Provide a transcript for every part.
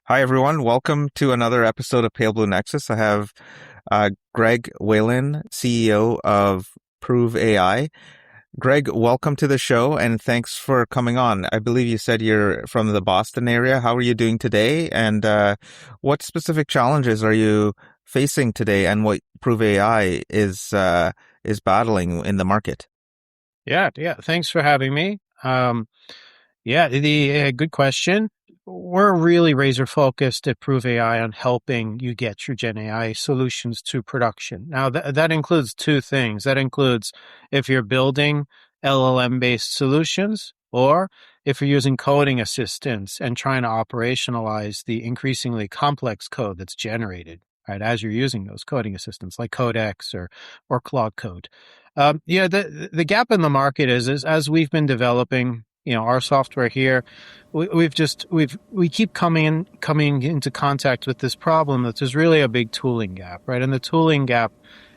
Hi, everyone. Welcome to another episode of Pale Blue Nexus. I have Greg Whalen, CEO of Prove AI. Greg, welcome to the show and thanks for coming on. I believe you said you're from the Boston area. How are you doing today? And what specific challenges are you facing today and what Prove AI is battling in the market? Yeah. Thanks for having me. The good question. We're really razor focused at Prove AI on helping you get your Gen AI solutions to production. Now, that includes two things. That includes if you're building LLM based solutions or if you're using coding assistants and trying to operationalize the increasingly complex code that's generated, right, as you're using those coding assistants like Codex or Claude Code. The gap in the market is as we've been developing, our software here, we keep coming into contact with this problem that there's really a big tooling gap, right? And the tooling gap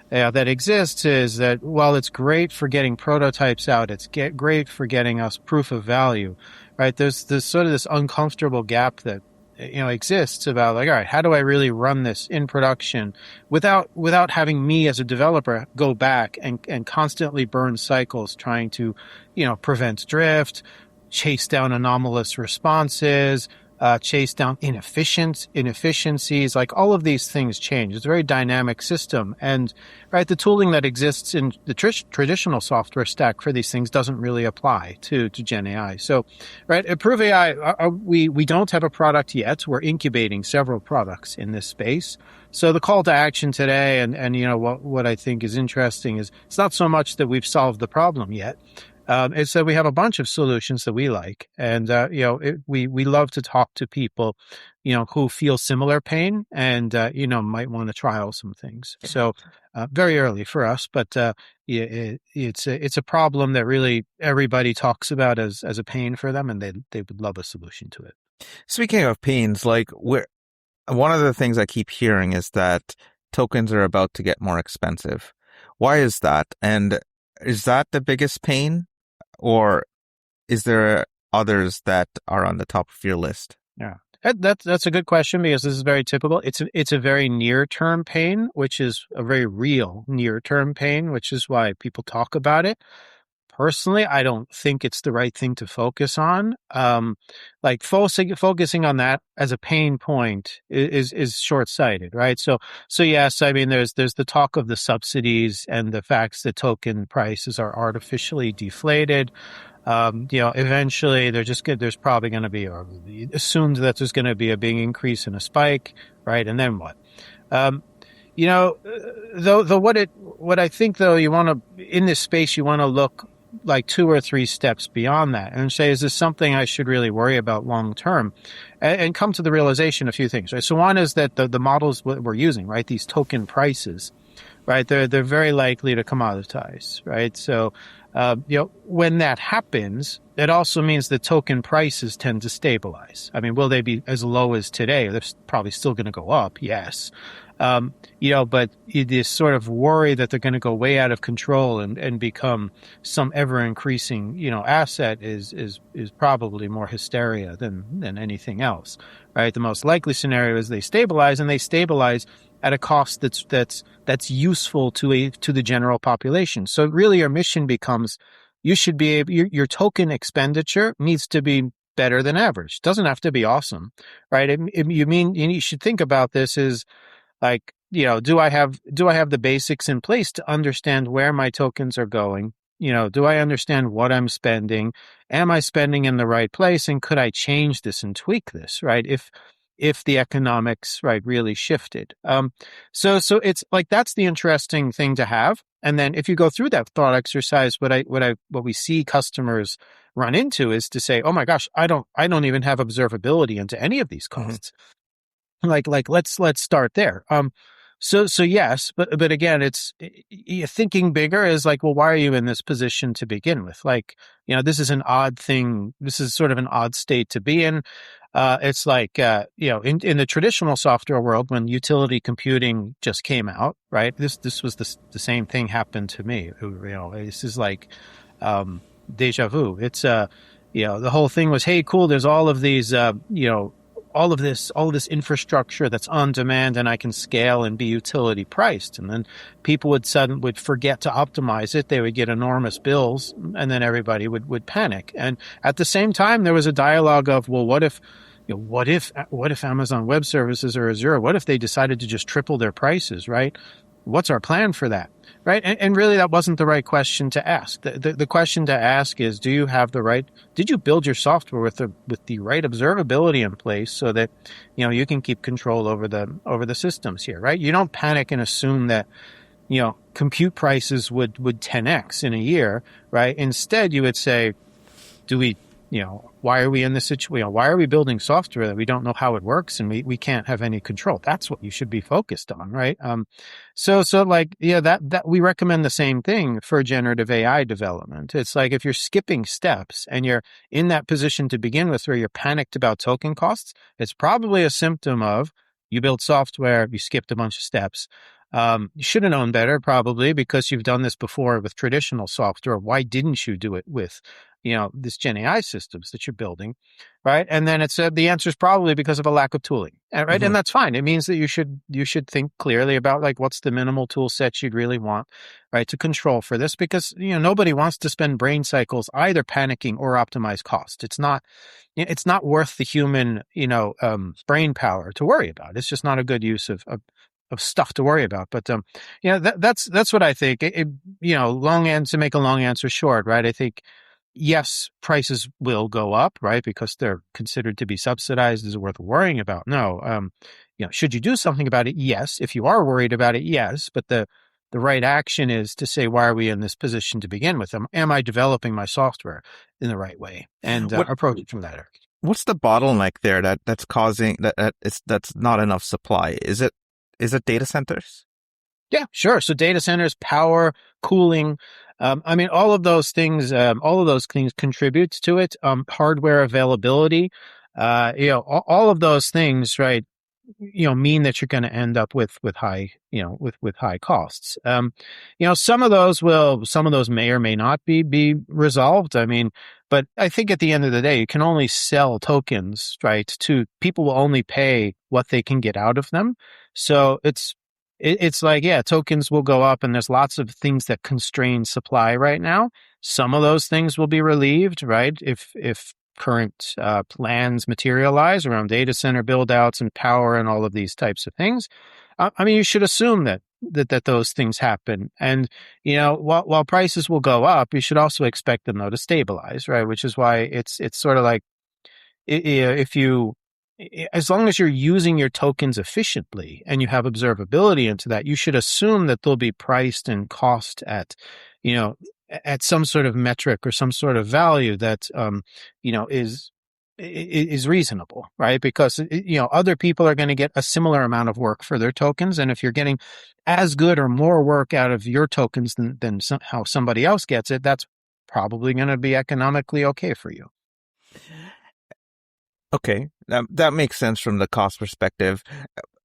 that exists is that while it's great for getting prototypes out, it's great for getting us proof of value, right? There's sort of this uncomfortable gap that exists about like, all right, how do I really run this in production without having me as a developer go back and constantly burn cycles trying to, prevent drift, chase down anomalous responses, chase down inefficiencies, like all of these things change. It's a very dynamic system. And right, the tooling that exists in the traditional software stack for these things doesn't really apply to Gen AI. So, right, at Prove AI, we don't have a product yet. We're incubating several products in this space. So the call to action today, and what I think is interesting is it's not so much that we've solved the problem yet. It's that we have a bunch of solutions that we like, and we love to talk to people, who feel similar pain, and might want to trial some things. So very early for us, but it's a problem that really everybody talks about as a pain for them, and they would love a solution to it. Speaking of pains, one of the things I keep hearing is that tokens are about to get more expensive. Why is that? And is that the biggest pain? Or is there others that are on the top of your list? Yeah, that's a good question because this is very typical. It's a very near term pain, which is a very real near term pain, which is why people talk about it. Personally, I don't think it's the right thing to focus on. Focusing on that as a pain point is short sighted, right? So yes, I mean there's the talk of the subsidies and the facts that token prices are artificially deflated. Eventually there's probably going to be, or assumed that there's going to be a big increase in a spike, right? And then what? What I think though, you want to, in this space, you want to look like 2 or 3 steps beyond that and say, is this something I should really worry about long term? And come to the realization a few things, right? So one is that the models we're using, right, these token prices, right, they're very likely to commoditize, right? So, when that happens, it also means that token prices tend to stabilize. I mean, will they be as low as today? They're probably still going to go up, yes. But this sort of worry that they're going to go way out of control and become some ever increasing, asset is probably more hysteria than anything else, right? The most likely scenario is they stabilize, and they stabilize at a cost that's useful to the general population. So really your mission becomes, you should be able, your token expenditure needs to be better than average. It doesn't have to be awesome, right? You should think about this as like, do I have the basics in place to understand where my tokens are going? Do I understand what I'm spending? Am I spending in the right place? And could I change this and tweak this, right? If the economics, right, really shifted. So it's like, that's the interesting thing to have. And then if you go through that thought exercise, what we see customers run into is to say, oh my gosh, I don't even have observability into any of these costs. Mm-hmm. Let's start there. So yes, but again, it's thinking bigger is like, well, why are you in this position to begin with? Like, this is an odd thing. This is sort of an odd state to be in. It's like, in the traditional software world, when utility computing just came out, right? This was the same thing happened to me. This is like, deja vu. It's, the whole thing was, hey, cool. There's all of these, all of this infrastructure that's on demand and I can scale and be utility priced. And then people would forget to optimize it. They would get enormous bills and then everybody would panic. And at the same time, there was a dialogue of, well, what if Amazon Web Services or Azure, what if they decided to just triple their prices, right? What's our plan for that? Right. And really, that wasn't the right question to ask. The question to ask is, did you build your software with the right observability in place so that, you can keep control over the systems here, right? You don't panic and assume that, compute prices would 10x in a year, right? Instead, you would say, do we, why are we in this situation? Why are we building software that we don't know how it works and we can't have any control? That's what you should be focused on, right? That we recommend the same thing for generative AI development. It's like if you're skipping steps and you're in that position to begin with where you're panicked about token costs, it's probably a symptom of you built software, you skipped a bunch of steps. You should have known better probably because you've done this before with traditional software. Why didn't you do it with this Gen AI systems that you're building, right? And then it's the answer is probably because of a lack of tooling, right? Mm-hmm. And that's fine. It means that you should think clearly about like what's the minimal tool set you'd really want, right, to control for this, because nobody wants to spend brain cycles either panicking or optimize cost. It's not worth the human brain power to worry about. It's just not a good use of stuff to worry about. But that's what I think. To make a long answer short, right? I think. Yes, prices will go up, right? Because they're considered to be subsidized. Is it worth worrying about? No. Should you do something about it? Yes. If you are worried about it, yes. But the right action is to say, why are we in this position to begin with? Am I developing my software in the right way? And approach it from that direction. What's the bottleneck there that's causing that's not enough supply? Is it data centers? Yeah, sure. So data centers, power, cooling. All of those things contribute to it. Hardware availability, all of those things, right? Mean that you're going to end up with high, with high costs. Some of those may or may not be resolved. But I think at the end of the day, you can only sell tokens, right? To people will only pay what they can get out of them. So it's like, yeah, tokens will go up and there's lots of things that constrain supply right now. Some of those things will be relieved, right? If current plans materialize around data center build outs and power and all of these types of things. You should assume that those things happen. And, while prices will go up, you should also expect them though to stabilize, right? Which is why it's sort of like as long as you're using your tokens efficiently and you have observability into that, you should assume that they'll be priced and cost at some sort of metric or some sort of value that, is reasonable, right? Because, other people are going to get a similar amount of work for their tokens. And if you're getting as good or more work out of your tokens than how somebody else gets it, that's probably going to be economically okay for you. Okay, that makes sense from the cost perspective.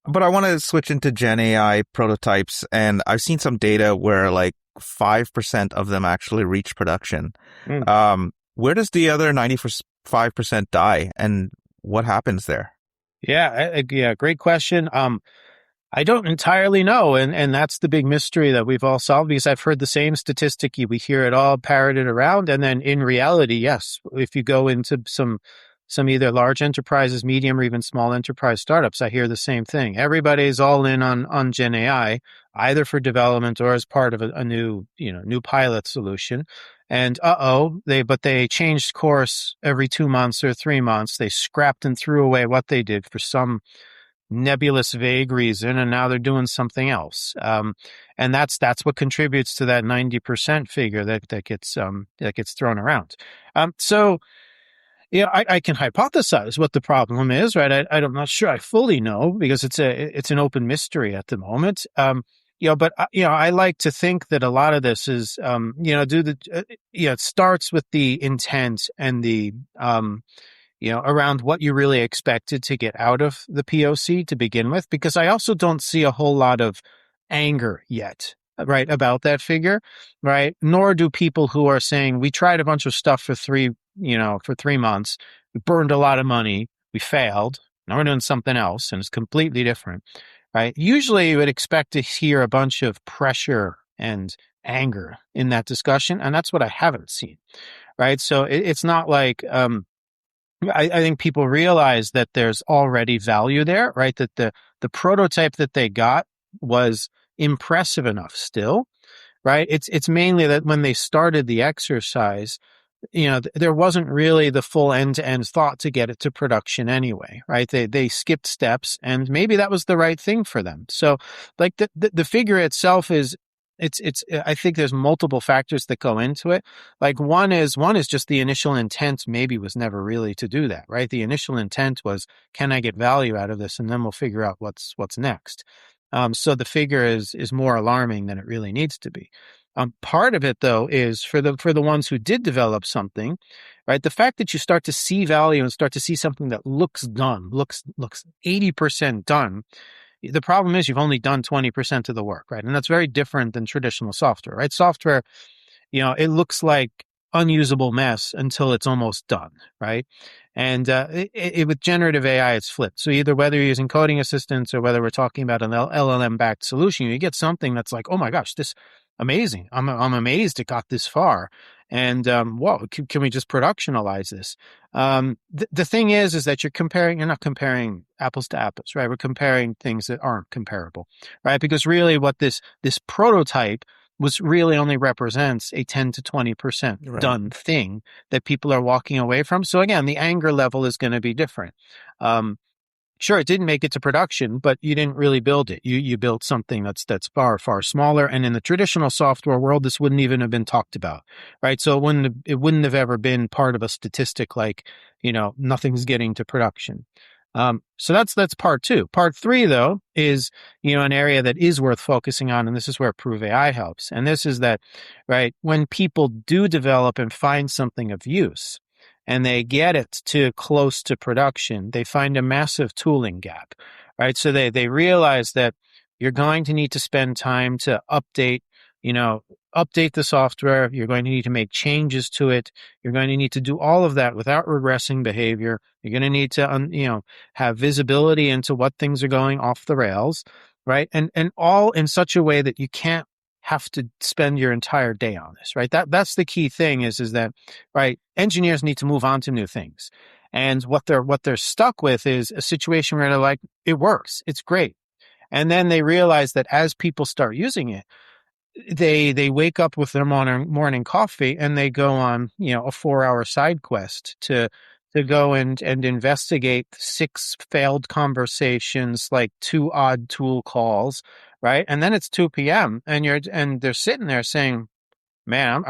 But I want to switch into Gen AI prototypes, and I've seen some data where like 5% of them actually reach production. Where does the other 95% die, and what happens there? Yeah, great question. I don't entirely know, and that's the big mystery that we've all solved, because I've heard the same statistic. We hear it all parroted around, and then in reality, yes, if you go into some either large enterprises, medium, or even small enterprise startups, I hear the same thing. Everybody's all in on Gen AI, either for development or as part of a new pilot solution. And they changed course every 2 months or 3 months. They scrapped and threw away what they did for some nebulous, vague reason, and now they're doing something else. And that's what contributes to that 90% figure that gets thrown around. I can hypothesize what the problem is, right? I'm not sure I fully know, because it's an open mystery at the moment. But I like to think that a lot of this is, it starts with the intent and the, around what you really expected to get out of the POC to begin with, because I also don't see a whole lot of anger yet, right, about that figure, right? Nor do people who are saying, we tried a bunch of stuff for 3 months, we burned a lot of money, we failed, Now we're doing something else and it's completely different, right? Usually you would expect to hear a bunch of pressure and anger in that discussion. And that's what I haven't seen, right? So it's not like, I think people realize that there's already value there, right? That the prototype that they got was impressive enough still, right? It's mainly that when they started the exercise, there wasn't really the full end-to-end thought to get it to production anyway, right? They skipped steps, and maybe that was the right thing for them. So, like the figure itself is, it's. I think there's multiple factors that go into it. Like one is just the initial intent. Maybe was never really to do that, right? The initial intent was, can I get value out of this, and then we'll figure out what's next. So the figure is more alarming than it really needs to be. Part of it, though, is for the ones who did develop something, right? The fact that you start to see value and start to see something that looks done, looks 80% done. The problem is you've only done 20% of the work, right? And that's very different than traditional software, right? Software, it looks like unusable mess until it's almost done, right? And with generative AI, it's flipped. So either whether you're using coding assistants or whether we're talking about an LLM-backed solution, you get something that's like, oh my gosh, this amazing. I'm amazed it got this far. And whoa, can we just productionalize this? The thing is that you're not comparing apples to apples, right? We're comparing things that aren't comparable, right? Because really what this prototype was really only represents a 10 to 20% Right. done thing that people are walking away from. So again, the anger level is going to be different. Sure, it didn't make it to production, but you didn't really build it. You built something that's far, far smaller. And in the traditional software world, this wouldn't even have been talked about, right? So it wouldn't have ever been part of a statistic like, nothing's getting to production. So that's part two. Part three, though, is, an area that is worth focusing on. And this is where Prove AI helps. And this is that, right, when people do develop and find something of use, and they get it to close to production, they find a massive tooling gap, right? So they realize that you're going to need to spend time to update the software. You're going to need to make changes to it. You're going to need to do all of that without regressing behavior. You're going to need to, have visibility into what things are going off the rails, right? And all in such a way that you can't have to spend your entire day on this, right? That's the key thing is that, right, engineers need to move on to new things. And what they're stuck with is a situation where they're like, it works, it's great. And then they realize that as people start using it, they wake up with their morning coffee and they go on, a 4-hour side quest to go and investigate 6 failed conversations, like 2 odd tool calls, right? And then it's 2 p.m. and they're sitting there saying, man,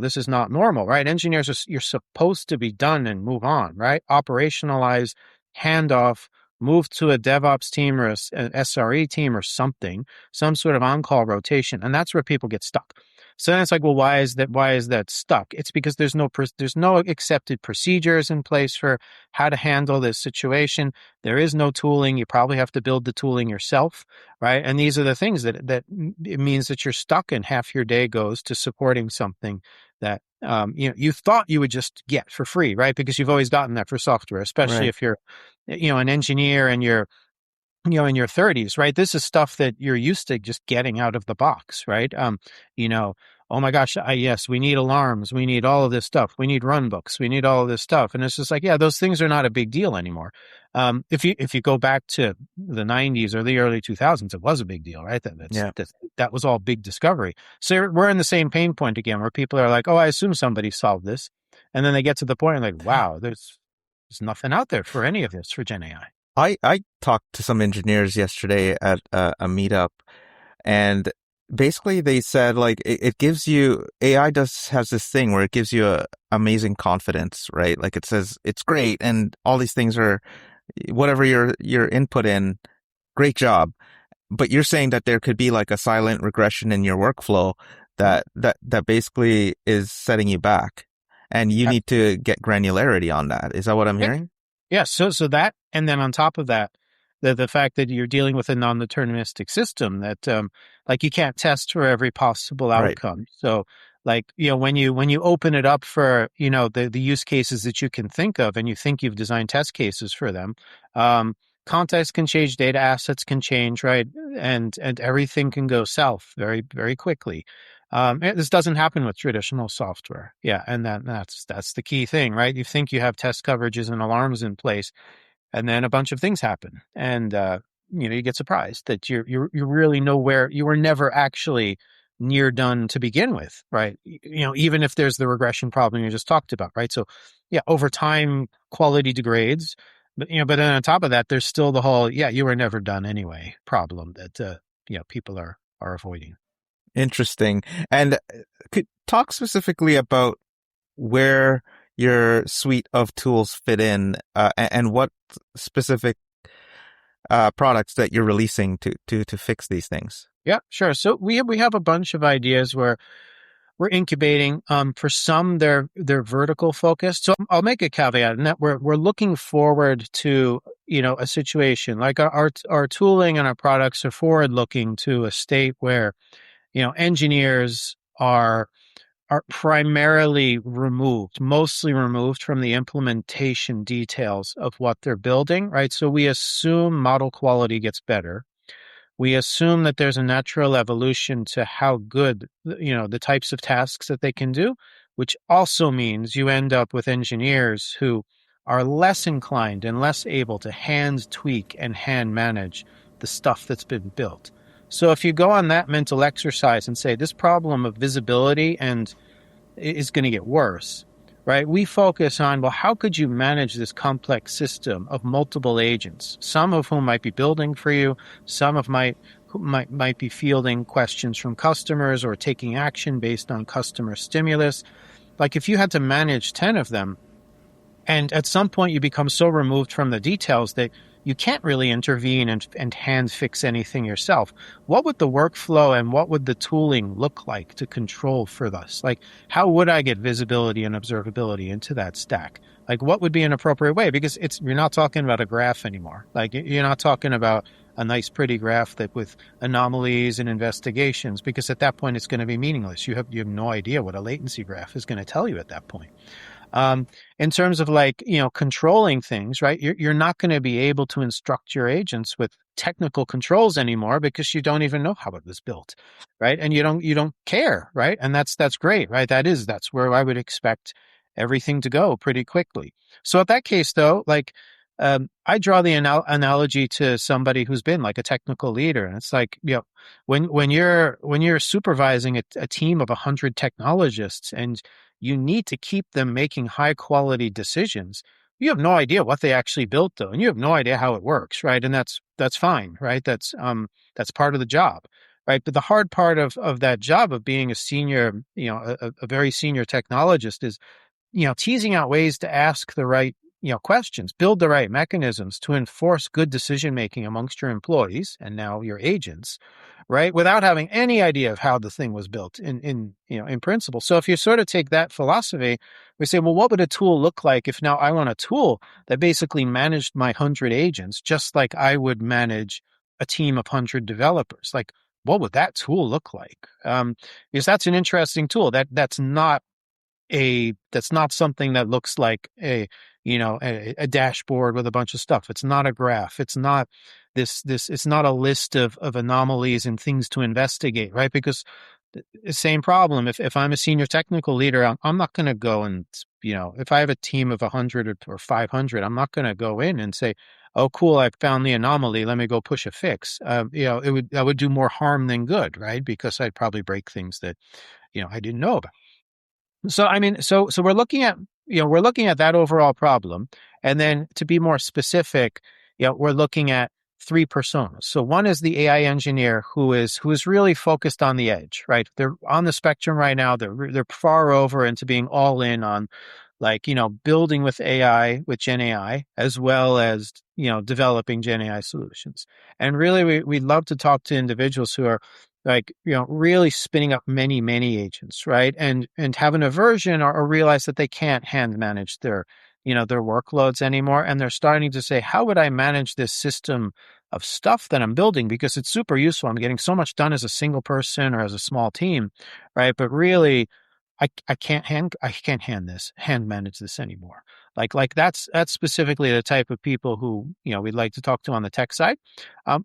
this is not normal, right? Engineers you're supposed to be done and move on, right? Operationalize, handoff, move to a DevOps team or an SRE team or something, some sort of on-call rotation. And that's where people get stuck. So then it's like, well, why is that stuck? It's because there's no accepted procedures in place for how to handle this situation. There is no tooling. You probably have to build the tooling yourself, right? And these are the things that it means that you're stuck and half your day goes to supporting something that, you thought you would just get for free, right? Because you've always gotten that for software, especially Right. if you're, an engineer and you're, in your 30s, right? This is stuff that you're used to just getting out of the box, right? Oh my gosh, yes, we need alarms. We need all of this stuff. We need run books. We need all of this stuff. And it's just like, yeah, those things are not a big deal anymore. If you go back to the 90s or the early 2000s, it was a big deal, right? That was all big discovery. So we're in the same pain point again, where people are like, oh, I assume somebody solved this. And then they get to the point like, wow, there's nothing out there for any of this for Gen AI. I talked to some engineers yesterday at a meetup, and basically they said like it gives you has this thing where it gives you a amazing confidence, right? Like it says it's great and all these things are whatever your input in, great job. But you're saying that there could be like a silent regression in your workflow that basically is setting you back, and you need to get granularity on that. Is that what I'm hearing? Yeah, so that, and then on top of that, the fact that you're dealing with a non-deterministic system that, like, you can't test for every possible Right. outcome. So, Like, when you open it up for, the use cases that you can think of and you think you've designed test cases for them, um, context can change, data assets can change, right? And everything can go south very, very quickly. This doesn't happen with traditional software. Yeah. And that's the key thing, right? You think you have test coverages and alarms in place, and then a bunch of things happen, and you get surprised that you're really nowhere. You were never actually near done to begin with, right? Even if there's the regression problem you just talked about, right? So yeah, over time quality degrades, but then on top of that, there's still the whole you were never done anyway problem that people are avoiding. Interesting. And could talk specifically about where your suite of tools fit in, and what specific products that you're releasing to fix these things. Yeah, sure. So we have a bunch of ideas where we're incubating. For some, they're vertical focused. So I'll make a caveat in that we're looking forward to a situation like our tooling and our products are forward looking to a state where engineers are primarily removed, mostly removed from the implementation details of what they're building, right? So we assume model quality gets better. We assume that there's a natural evolution to how good, the types of tasks that they can do, which also means you end up with engineers who are less inclined and less able to hand tweak and hand manage the stuff that's been built. So if you go on that mental exercise and say this problem of visibility and is going to get worse, right? We focus on, well, how could you manage this complex system of multiple agents, some of whom might be building for you, some of might be fielding questions from customers or taking action based on customer stimulus. Like if you had to manage 10 of them, and at some point you become so removed from the details that you can't really intervene and hand fix anything yourself. What would the workflow and what would the tooling look like to control for this? Like, how would I get visibility and observability into that stack? Like, what would be an appropriate way? Because you're not talking about a graph anymore. Like, you're not talking about a nice, pretty graph that with anomalies and investigations, because at that point it's going to be meaningless. You have no idea what a latency graph is going to tell you at that point. In terms of controlling things, right? You're not going to be able to instruct your agents with technical controls anymore because you don't even know how it was built, right? And you don't care, right? And that's great, right? That's where I would expect everything to go pretty quickly. So at that case, though, I draw the analogy to somebody who's been like a technical leader, and it's like when you're supervising a team of 100 technologists and you need to keep them making high quality decisions. You have no idea what they actually built though, and you have no idea how it works, right? And that's fine, right? That's part of the job, right? But the hard part of that job of being a senior, a very senior technologist is, teasing out ways to ask the right, questions, build the right mechanisms to enforce good decision making amongst your employees and now your agents, right? Without having any idea of how the thing was built in principle. So if you sort of take that philosophy, we say, well, what would a tool look like if now I want a tool that basically managed my 100 agents, just like I would manage a team of 100 developers? Like, what would that tool look like? Because that's an interesting tool. That's not something that looks like a dashboard with a bunch of stuff. It's not a graph. It's not it's not a list of anomalies and things to investigate, right? Because the same problem. If I'm a senior technical leader, I'm not going to go and, if I have a team of 100 or 500, I'm not going to go in and say, oh, cool, I found the anomaly. Let me go push a fix. I would do more harm than good, right? Because I'd probably break things that, I didn't know about. So, I mean, so we're looking at, that overall problem. And then to be more specific, we're looking at three personas. So one is the AI engineer who is really focused on the edge, right? They're on the spectrum right now. They're far over into being all in on building with AI, with Gen AI, as well as, developing Gen AI solutions. And really, we'd love to talk to individuals who are really spinning up many, many agents, right? And have an aversion or realize that they can't hand manage their workloads anymore. And they're starting to say, how would I manage this system of stuff that I'm building? Because it's super useful. I'm getting so much done as a single person or as a small team, right? But really, I can't hand manage this anymore. That's specifically the type of people who, we'd like to talk to on the tech side.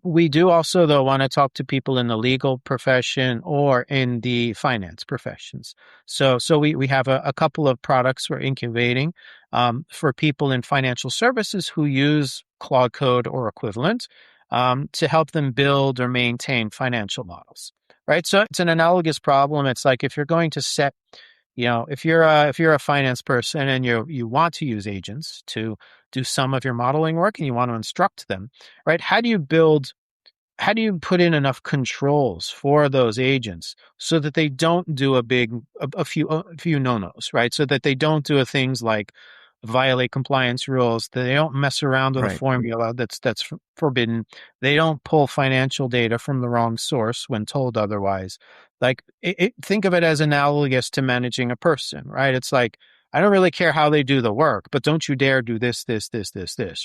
We do also though want to talk to people in the legal profession or in the finance professions. So we have a couple of products we're incubating for people in financial services who use Claude Code or equivalent to help them build or maintain financial models. Right. So it's an analogous problem. It's like if you're going to set, if you're a finance person and you want to use agents to do some of your modeling work and you want to instruct them, right? How do you put in enough controls for those agents so that they don't do a few no-nos, right? So that they don't do things like violate compliance rules, that they don't mess around with a Right. formula that's forbidden, they don't pull financial data from the wrong source when told otherwise. Think of it as analogous to managing a person, right? It's like, I don't really care how they do the work, but don't you dare do this,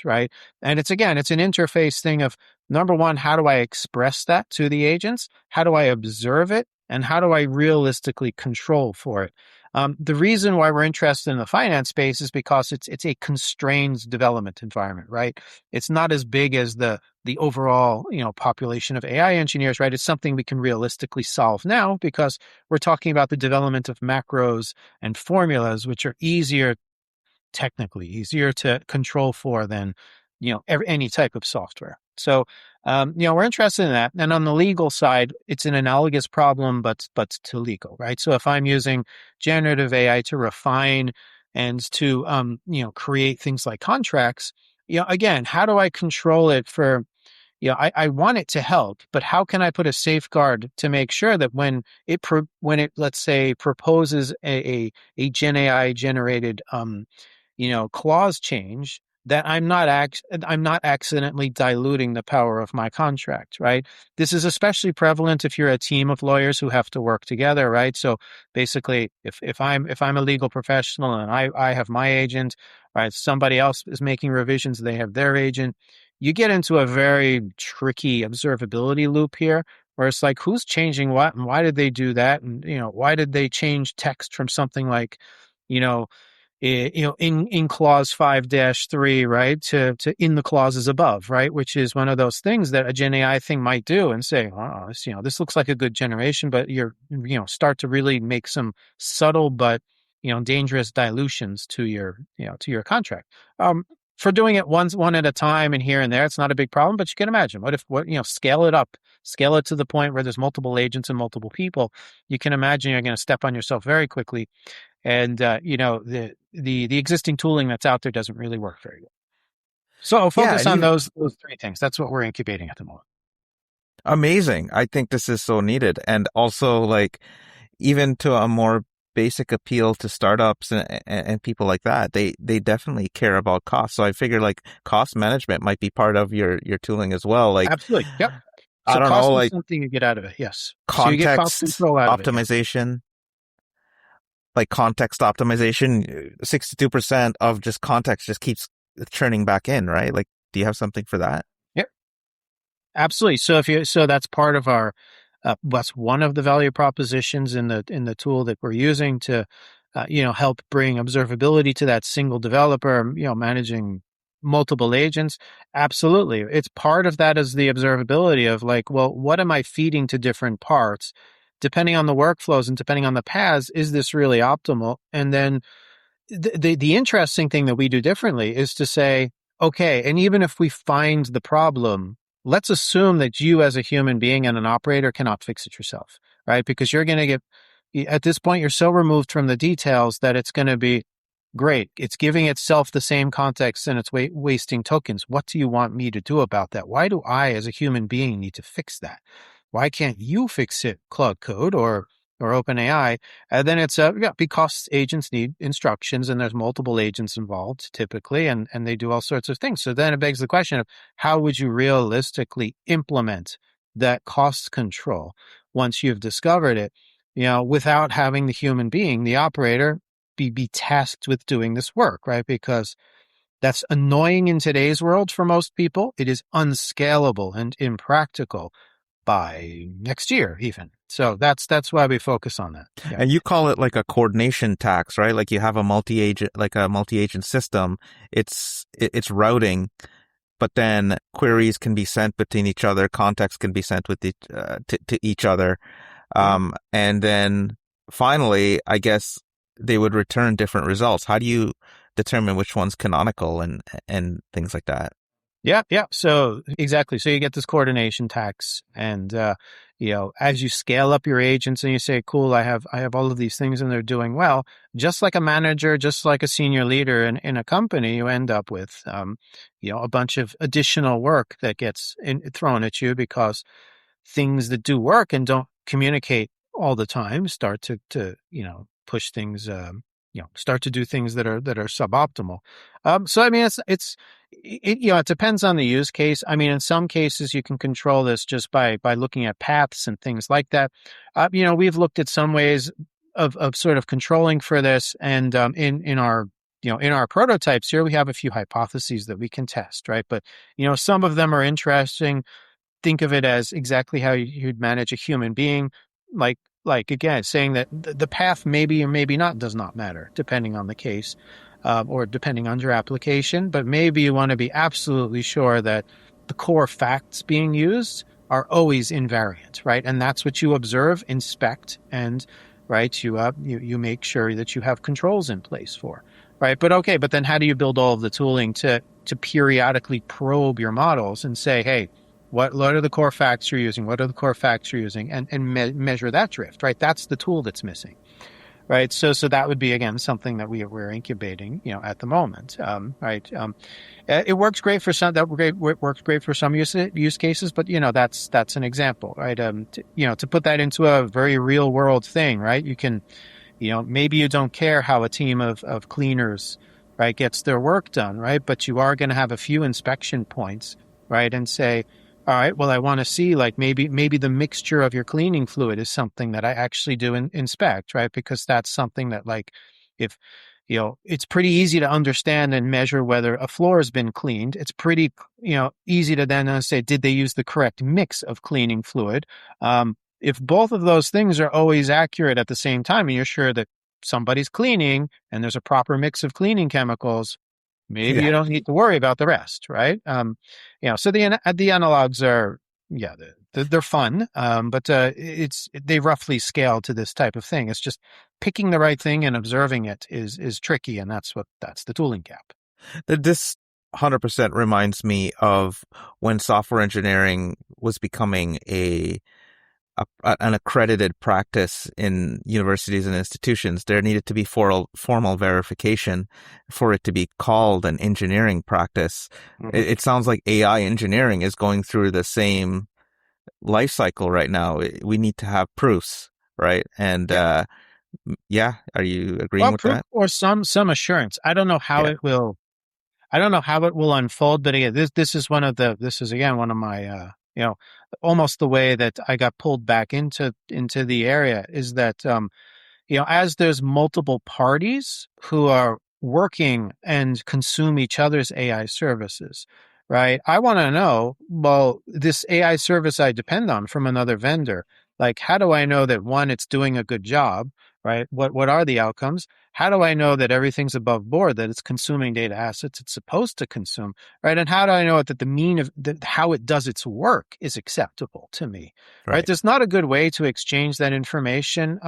right? And it's an interface thing of, number one, how do I express that to the agents? How do I observe it? And how do I realistically control for it? The reason why we're interested in the finance space is because it's a constrained development environment, right? It's not as big as the overall population of AI engineers, right? It's something we can realistically solve now because we're talking about the development of macros and formulas, which are technically easier to control for than any type of software. So we're interested in that. And on the legal side, it's an analogous problem, but to legal, right? So if I'm using generative AI to refine and to create things like contracts, again, how do I control it for I want it to help, but how can I put a safeguard to make sure that when it let's say proposes a Gen AI generated clause change, that I'm not accidentally diluting the power of my contract, right? This is especially prevalent if you're a team of lawyers who have to work together, right? So basically, if I'm a legal professional and I have my agent, right, somebody else is making revisions, they have their agent, you get into a very tricky observability loop here where it's like, who's changing what and why did they do that? And, why did they change text from something like, you know, in clause 5-3, right, to in the clauses above, right, which is one of those things that a Gen AI thing might do and say, oh, this looks like a good generation, but start to really make some subtle but dangerous dilutions to your contract. For doing it one at a time and here and there, it's not a big problem, but you can imagine scale it up, scale it to the point where there's multiple agents and multiple people. You can imagine you're going to step on yourself very quickly. And, the existing tooling that's out there doesn't really work very well. So I'll Yeah, focus and on even those three things. That's what we're incubating at the moment. amazing. I think this is so needed. And also like even to a more basic appeal to startups and people like that, they definitely care about cost. So I figure like cost management might be part of your tooling as well. Like, Absolutely. Yep. I So don't know, cost is like something you get out of it. Yes. So you get cost context control out of it. Yeah. optimization, like context optimization, 62% of just context just keeps churning back in, right? Like, do you have something for that? Yep. Absolutely. So that's part of our, that's one of the value propositions in the tool that we're using to, help bring observability to that single developer, managing multiple agents. Absolutely. It's part of that is the observability of like, well, what am I feeding to different parts? Depending on the workflows and depending on the paths, is this really optimal? And then the interesting thing that we do differently is to say, okay, and even if we find the problem, let's assume that you as a human being and an operator cannot fix it yourself, right? Because you're going to at this point, you're so removed from the details that it's going to be great. It's giving itself the same context and it's wasting tokens. What do you want me to do about that? Why do I, as a human being, need to fix that? Why can't you fix it, Claude Code or OpenAI? And then it's because agents need instructions and there's multiple agents involved typically, and they do all sorts of things. So then it begs the question of how would you realistically implement that cost control once you've discovered it, without having the human being, the operator, be tasked with doing this work, right? Because that's annoying in today's world for most people. It is unscalable and impractical by next year, even, So that's why we focus on that. Yeah. And you call it like a coordination tax, right? Like you have a multi-agent system. It's routing, but then queries can be sent between each other. Context can be sent with to each other. Yeah. And then finally, I guess they would return different results. How do you determine which one's canonical and things like that? Yeah, yeah. So exactly. So you get this coordination tax, and as you scale up your agents, and you say, "Cool, I have all of these things, and they're doing well." Just like a manager, just like a senior leader in a company, you end up with, a bunch of additional work that gets thrown at you because things that do work and don't communicate all the time start to push things, start to do things that are suboptimal. So I mean, it depends on the use case. I mean, in some cases you can control this just by looking at paths and things like that. We've looked at some ways of sort of controlling for this, and in our prototypes here we have a few hypotheses that we can test, right? But some of them are interesting. Think of it as exactly how you'd manage a human being, like again, saying that the path maybe or maybe not does not matter depending on the case, or depending on your application. But maybe you want to be absolutely sure that the core facts being used are always invariant, right? And that's what you observe, inspect, and right, you make sure that you have controls in place for, right? But okay, but then how do you build all of the tooling to periodically probe your models and say, hey, what are the core facts you're using? What are the core facts you're using? And measure that drift, right? That's the tool that's missing, right? So that would be, again, something that we're incubating, at the moment, right? It works great for some. Works great for some use cases, but that's an example, right? To put that into a very real world thing, right? You can, maybe you don't care how a team of cleaners, right, gets their work done, right? But you are going to have a few inspection points, right? And say, all right, well, I want to see, like, maybe the mixture of your cleaning fluid is something that I actually do inspect, right? Because that's something that, like, if, it's pretty easy to understand and measure whether a floor has been cleaned. It's pretty, easy to then say, did they use the correct mix of cleaning fluid? If both of those things are always accurate at the same time, and you're sure that somebody's cleaning and there's a proper mix of cleaning chemicals, maybe Yeah. you don't need to worry about the rest, right? So the analogs are, yeah, they're fun, but they roughly scale to this type of thing. It's just picking the right thing and observing it is tricky, and that's the tooling gap. This 100% reminds me of when software engineering was becoming an accredited practice in universities and institutions. There needed to be formal verification for it to be called an engineering practice. Mm-hmm. It sounds like AI engineering is going through the same life cycle right now. We need to have proofs, right? And Yeah. yeah, are you agreeing Well, with proof that? or some assurance. I don't know how Yeah, it will. I don't know how it will unfold, but again, this is again one of my, almost the way that I got pulled back into the area is that, as there's multiple parties who are working and consume each other's AI services, right? I want to know, well, this AI service I depend on from another vendor, like, how do I know that, one, it's doing a good job, right? What are the outcomes? How do I know that everything's above board, that it's consuming data assets it's supposed to consume, right? And how do I know that the mean of how it does its work is acceptable to me, right? right. There's not a good way to exchange that information.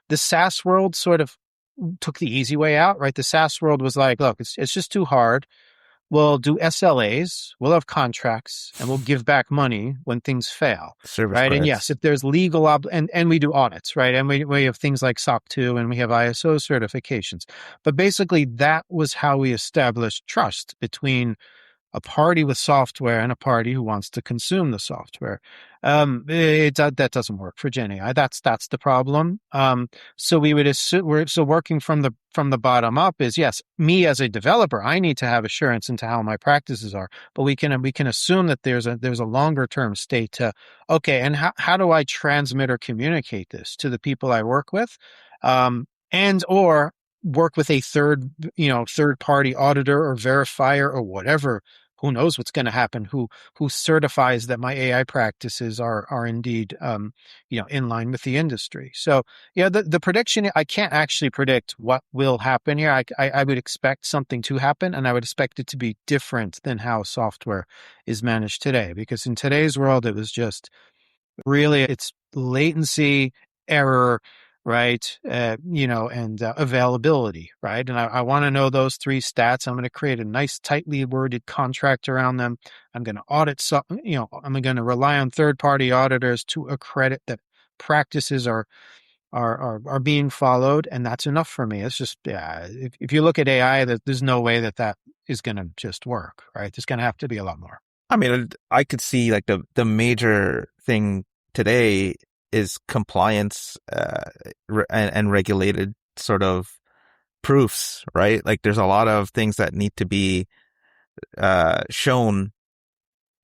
The SaaS world sort of took the easy way out, right? The SaaS world was like, look, it's just too hard. We'll do SLAs, we'll have contracts, and we'll give back money when things fail, Service right? And credits. yes, if there's legal and we do audits, right? And we have things like SOC 2 and we have ISO certifications. But basically, that was how we established trust between a party with software and a party who wants to consume the software. That doesn't work for Gen AI. That's the problem. So we would assume so working from the bottom up is, yes, me as a developer, I need to have assurance into how my practices are, but we can assume that there's a longer term state to, okay, and how do I transmit or communicate this to the people I work with, and or work with a third party auditor or verifier or whatever who knows what's going to happen? Who certifies that my AI practices are indeed in line with the industry? So yeah, the prediction, I can't actually predict what will happen here. I would expect something to happen, and I would expect it to be different than how software is managed today. Because in today's world, it was just really it's latency, error, right? And availability, right? And I want to know those three stats. I'm going to create a nice, tightly worded contract around them. I'm going to audit, I'm going to rely on third-party auditors to accredit that practices are being followed, and that's enough for me. It's just, yeah, if you look at AI, there's no way that is going to just work, right? There's going to have to be a lot more. I mean, I could see like the major thing today is compliance and regulated sort of proofs, right? Like there's a lot of things that need to be shown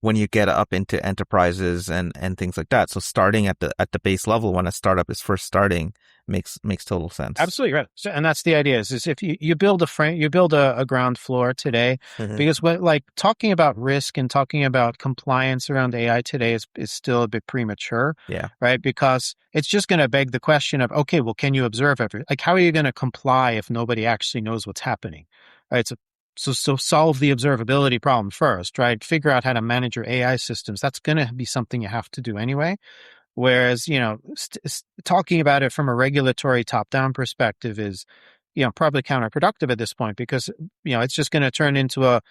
when you get up into enterprises and things like that. So starting at the base level when a startup is first starting makes total sense. Absolutely right. So, and that's the idea is if you build a frame, you build a ground floor today, because like talking about risk and talking about compliance around AI today is still a bit premature. Yeah. Right. Because it's just going to beg the question of, okay, well, can you observe like, how are you going to comply if nobody actually knows what's happening? Right. So solve the observability problem first, right? Figure out how to manage your AI systems. That's going to be something you have to do anyway. Whereas, talking about it from a regulatory top-down perspective is, probably counterproductive at this point because, it's just going to turn into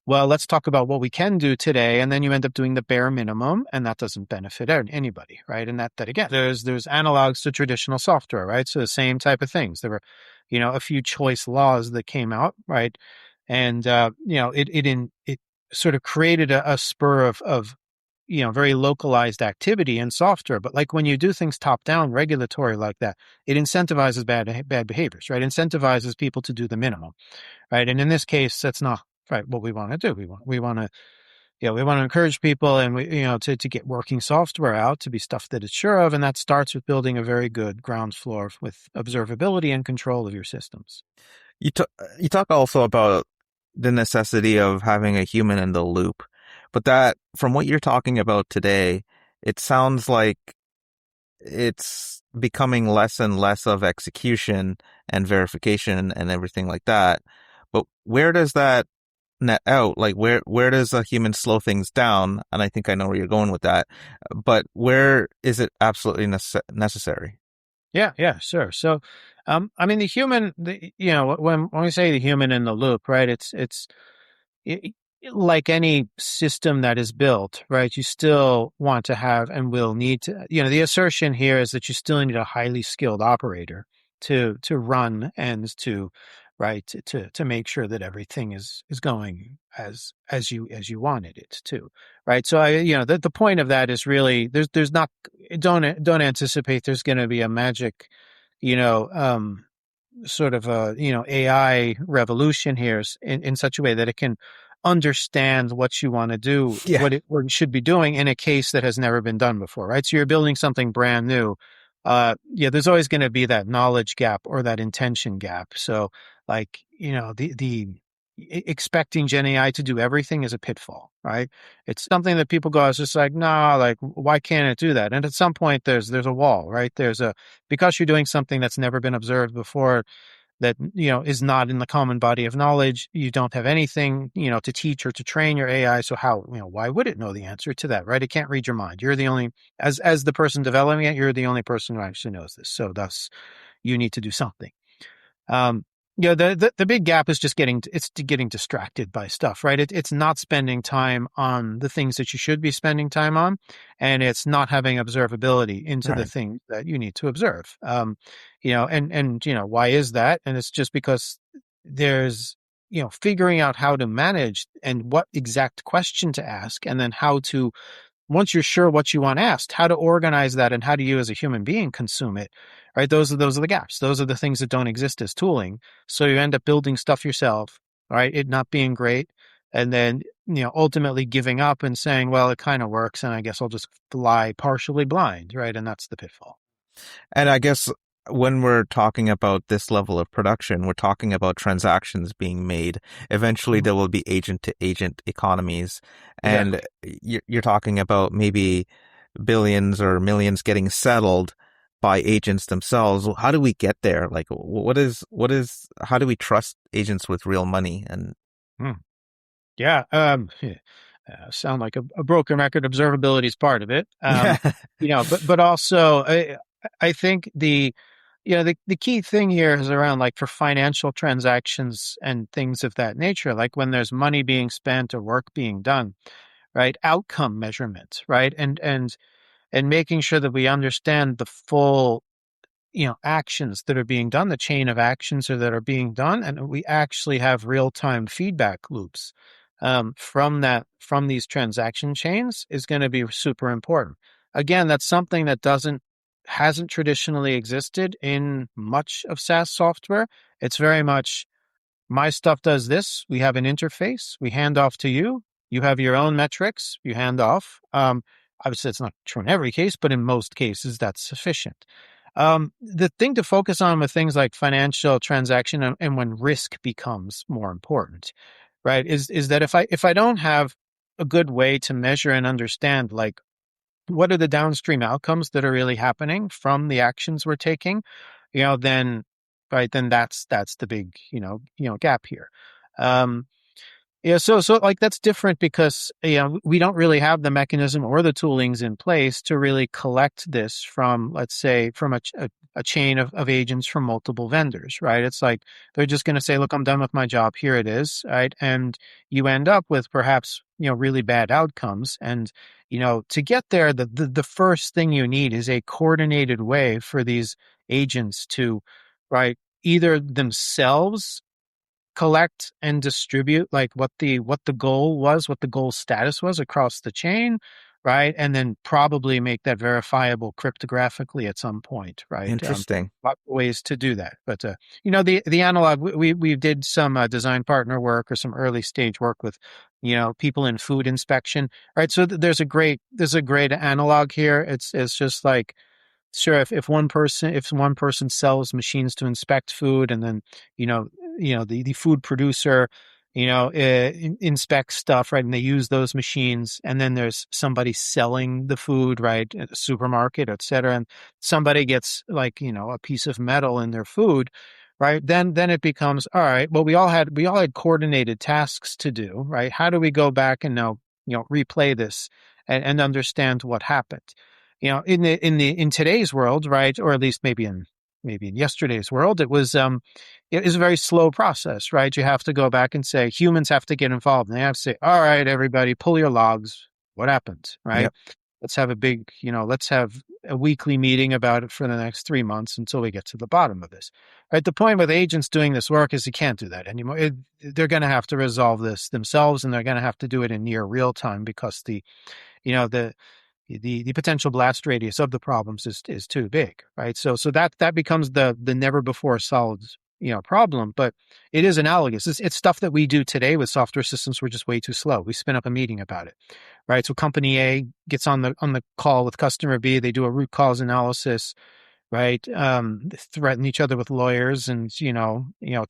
well, let's talk about what we can do today. And then you end up doing the bare minimum, and that doesn't benefit anybody, right? And that again, there's analogs to traditional software, right? So the same type of things. There were, a few choice laws that came out, right? And, it sort of created a spur of very localized activity in software. But like when you do things top down, regulatory like that, it incentivizes bad behaviors, right? Incentivizes people to do the minimum, right? And in this case, that's not right what we want to do. We want to we want to encourage people and to get working software out to be stuff that it's sure of, and that starts with building a very good ground floor with observability and control of your systems. You talk also about the necessity of having a human in the loop, but that from what you're talking about today, it sounds like it's becoming less and less of execution and verification and everything like that. But where does that net out? Like where does a human slow things down? And I think I know where you're going with that. But where is it absolutely necessary? Yeah, sure. So, I mean, when we say the human in the loop, right? It, like any system that is built, right? You still want to have and will need to, the assertion here is that you still need a highly skilled operator to run and right, to make sure that everything is going as you wanted it to, right? So the point of that is really there's not don't anticipate there's going to be a magic, you know, um, sort of a AI revolution here in such a way that it can understand what you want to do, Yeah. what it should be doing in a case that has never been done before, right? So you're building something brand new. There's always going to be that knowledge gap or that intention gap. So like, the expecting Gen AI to do everything is a pitfall, right? It's something that people go, it's just like, nah, like, why can't it do that? And at some point there's a wall, right? Because you're doing something that's never been observed before, that is not in the common body of knowledge. You don't have anything to teach or to train your AI. So how why would it know the answer to that, right? It can't read your mind. You're the only as the person developing it, you're the only person who actually knows this. So thus, you need to do something. um the big gap is just getting distracted by stuff, right? It's not spending time on the things that you should be spending time on, and it's not having observability into the Right. things that you need to observe. Why is that? And it's just because there's figuring out how to manage and what exact question to ask, and then how to, once you're sure what you want asked, how to organize that and how do you as a human being consume it, right? Those are the gaps. Those are the things that don't exist as tooling. So you end up building stuff yourself, right? It not being great. And then, ultimately giving up and saying, well, it kind of works. And I guess I'll just fly partially blind, right? And that's the pitfall. And I guess when we're talking about this level of production, we're talking about transactions being made. Eventually, Mhm. there will be agent to agent economies. And Exactly. you're talking about maybe billions or millions getting settled by agents themselves. How do we get there? Like, how do we trust agents with real money? And Hmm. Yeah. Sound like a broken record. Observability is part of it. But also I think the key thing here is around like for financial transactions and things of that nature, like when there's money being spent or work being done, right? Outcome measurement, right? And making sure that we understand the full actions that are being done, the chain of actions or that are being done, and we actually have real-time feedback loops from these transaction chains is going to be super important. Again, that's something that doesn't hasn't traditionally existed in much of SaaS software. It's very much my stuff does this. We have an interface. We hand off to you. You have your own metrics. You hand off. Obviously, it's not true in every case, but in most cases, that's sufficient. The thing to focus on with things like financial transaction and when risk becomes more important, right, is that if I don't have a good way to measure and understand, like what are the downstream outcomes that are really happening from the actions we're taking, then right, then that's the big gap here. Um, yeah, so like that's different because we don't really have the mechanism or the toolings in place to really collect this from, let's say, from a chain of agents from multiple vendors, right? It's like they're just going to say, "Look, I'm done with my job. Here it is," right? And you end up with perhaps really bad outcomes. And to get there, the first thing you need is a coordinated way for these agents to, right, either themselves collect and distribute like what the goal was, what the goal status was across the chain, right? And then probably make that verifiable cryptographically at some point, right? interesting. Ways to do that. But the analog, we did some design partner work or some early stage work with people in food inspection, right? So there's a great analog here. It's just like, sure, if one person sells machines to inspect food, and then you know the food producer inspects stuff, right, and they use those machines, and then there's somebody selling the food, right, at a supermarket, etc., and somebody gets like a piece of metal in their food, right, then it becomes, all right, well, we all had coordinated tasks to do, right? How do we go back and now replay this and understand what happened? In today's world, right, or at least maybe in yesterday's world, it is a very slow process, right? You have to go back and say humans have to get involved, and they have to say, all right, everybody, pull your logs. What happened, right? Yep. Let's have a weekly meeting about it for the next 3 months until we get to the bottom of this, right? The point with agents doing this work is you can't do that anymore. They're going to have to resolve this themselves, and they're going to have to do it in near real time because you know the the potential blast radius of the problems is too big, right? So that becomes the never before solved problem, but it is analogous. It's stuff that we do today with software systems. We're just way too slow. We spin up a meeting about it, right? So company A gets on the call with customer B. They do a root cause analysis, right? Threaten each other with lawyers and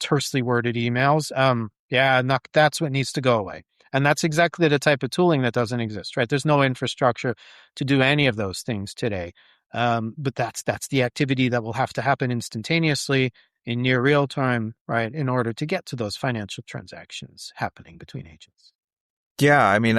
tersely worded emails. Yeah, that's what needs to go away. And that's exactly the type of tooling that doesn't exist, right? There's no infrastructure to do any of those things today. But that's the activity that will have to happen instantaneously in near real time, right, in order to get to those financial transactions happening between agents. Yeah, I mean,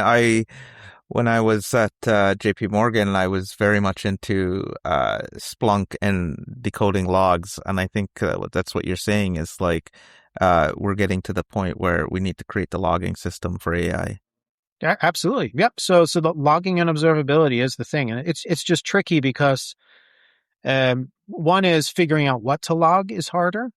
when I was at JP Morgan, I was very much into Splunk and decoding logs, and I think that's what you're saying is like we're getting to the point where we need to create the logging system for AI. Yeah, absolutely. Yep. So the logging and observability is the thing, and it's just tricky because one is figuring out what to log is harder.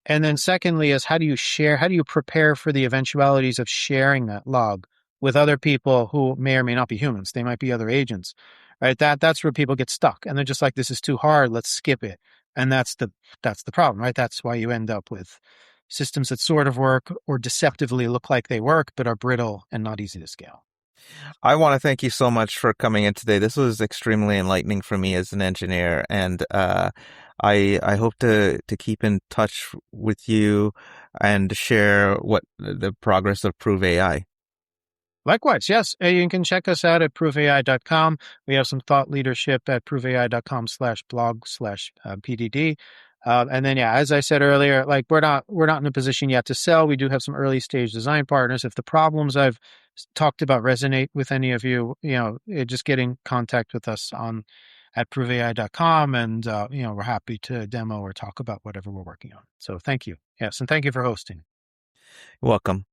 And then secondly is how do you prepare for the eventualities of sharing that log with other people who may or may not be humans? They might be other agents, right? That's where people get stuck. And they're just like, this is too hard. Let's skip it. And that's the problem, right? That's why you end up with systems that sort of work or deceptively look like they work, but are brittle and not easy to scale. I want to thank you so much for coming in today. This was extremely enlightening for me as an engineer, and I hope to keep in touch with you and share what the progress of Prove AI. Likewise, yes. You can check us out at proveai.com. We have some thought leadership at proveai.com/blog/PDD. And then, yeah, as I said earlier, like we're not in a position yet to sell. We do have some early stage design partners. If the problems I've talked about resonate with any of you, just get in contact with us on at proveai.com, and we're happy to demo or talk about whatever we're working on. So thank you. Yes, and thank you for hosting. Welcome.